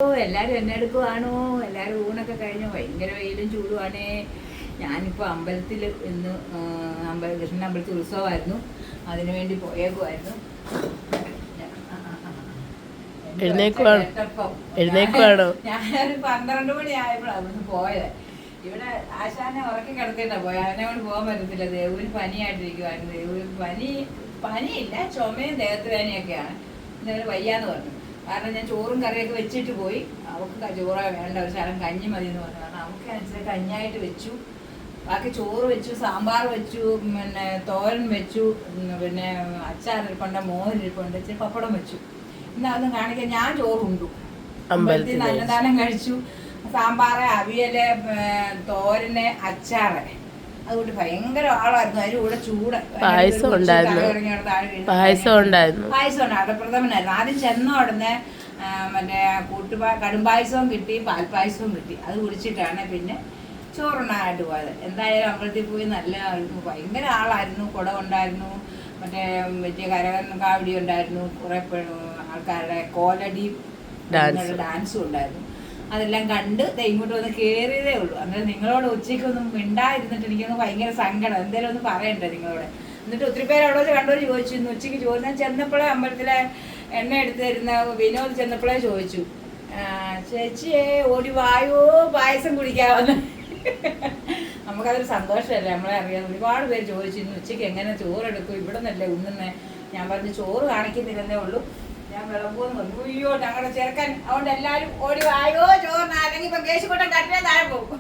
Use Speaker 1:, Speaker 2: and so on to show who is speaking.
Speaker 1: എല്ലാരും എന്നെ എടുക്കുവാണോ? എല്ലാരും ഊണൊക്കെ കഴിഞ്ഞു. ഭയങ്കര വെയിലും ചൂടുവാണേ. ഞാനിപ്പോൾ അമ്പലത്തിൽ ഇന്ന് കൃഷ്ണൻ അമ്പലത്തിൽ ഉത്സവമായിരുന്നു, അതിനുവേണ്ടി പോയേക്കുമായിരുന്നു. ഞാനൊരു 12 മണി ആയപ്പോഴാണ് അവിടുന്ന് പോയത്. ഇവിടെ ആശാനെ ഉറക്കി കിടത്തിയിട്ടാണ് പോയത്. അതിനെ കൊണ്ട് പോകാൻ പറ്റത്തില്ല. ദേവൂര് പനിയായിട്ടിരിക്കുവായിരുന്നു. ദേവൂര് പനിയില്ല, ചുമയും ദേഹത്ത് വേദനയൊക്കെയാണ്. എന്തായാലും വയ്യാന്ന് പറഞ്ഞു. കാരണം ഞാൻ ചോറും കറിയൊക്കെ വെച്ചിട്ട് പോയി. അവൾക്ക് ചോറ് വേണ്ട, ഒരു ശകലം കഞ്ഞി മതി എന്ന് പറഞ്ഞു. കാരണം അവൾക്ക് അനുസരിച്ച് കഞ്ഞായിട്ട് വെച്ചു. ബാക്കി ചോറ് വെച്ചു, സാമ്പാർ വെച്ചു, പിന്നെ തോരൻ വെച്ചു, പിന്നെ അച്ചാറിരിപ്പുണ്ട്, മോരിരിപ്പുണ്ട്, ഇച്ചിരി പപ്പടം വെച്ചു. ഇന്ന് അതൊന്നും കാണിക്കാൻ ഞാൻ ചോറുണ്ടു. അമ്പലത്തിൽ അന്നദാനം കഴിച്ചു. സാമ്പാറ്, അവിയല്, തോരന്, അച്ചാറ്. അതുകൊണ്ട് ഭയങ്കര ആളായിരുന്നു. അതിൻ്റെ കൂടെ ചൂട് പായസം ഉണ്ടായിരുന്നു. പ്രഥമനായിരുന്നു. ആദ്യം ചെന്ന ഉടനെ മറ്റേ കടുംപായസവും കിട്ടി, പാൽപ്പായസവും കിട്ടി. അത് കുടിച്ചിട്ടാണ് പിന്നെ ചോറുണ്ണാനായിട്ട് പോയത്. എന്തായാലും അമ്പലത്തിൽ പോയി നല്ല ഭയങ്കര ആളായിരുന്നു. കുട ഉണ്ടായിരുന്നു, മറ്റേ വലിയ കാവടി ഉണ്ടായിരുന്നു, കുറെ ആൾക്കാരുടെ കോലടി ഡാൻസും ഉണ്ടായിരുന്നു. അതെല്ലാം കണ്ട് ഇങ്ങോട്ട് വന്ന് കയറിയതേ ഉള്ളൂ. അങ്ങനെ നിങ്ങളോട് ഉച്ചയ്ക്കൊന്നും മിണ്ടായിരുന്നിട്ട് എനിക്കൊന്ന് ഭയങ്കര സങ്കടം. എന്തെങ്കിലും ഒന്ന് പറയണ്ടേ നിങ്ങളോട്. എന്നിട്ട് ഒത്തിരി പേര് അവിടെ വെച്ച് കണ്ടവർ ചോദിച്ചു. ഇന്ന് ഉച്ചയ്ക്ക് ചോദിച്ചാൽ ചെന്നപ്പോഴേ അമ്പലത്തിലെ എണ്ണ എടുത്ത് തരുന്ന വിനോദ് ചെന്നപ്പോഴേ ചോദിച്ചു, ചേച്ചിയെ ഓടി വായോ പായസം കുടിക്കാമെന്ന്. നമുക്കതൊരു സന്തോഷമല്ലേ, നമ്മളെ അറിയാം. ഒരുപാട് പേര് ചോദിച്ചു ഇന്ന് ഉച്ചയ്ക്ക് എങ്ങനെ ചോറെടുക്കും, ഇവിടെ നിന്നല്ലേ ഉണ്ണുന്നേ. ഞാൻ പറഞ്ഞു ചോറ് കാണിക്കുന്നില്ലെന്നേ ഉള്ളൂ, ഞാൻ വിളമ്പൂന്ന് പറഞ്ഞു. അയ്യോ ഞങ്ങളുടെ ചെറുക്കൻ. അതുകൊണ്ട് എല്ലാവരും ഓടി വായോ ചോറിന്, അല്ലെങ്കിൽ ഇപ്പം കേശുകൊട്ടൻ കട്ടിലെ താഴെ പോകും.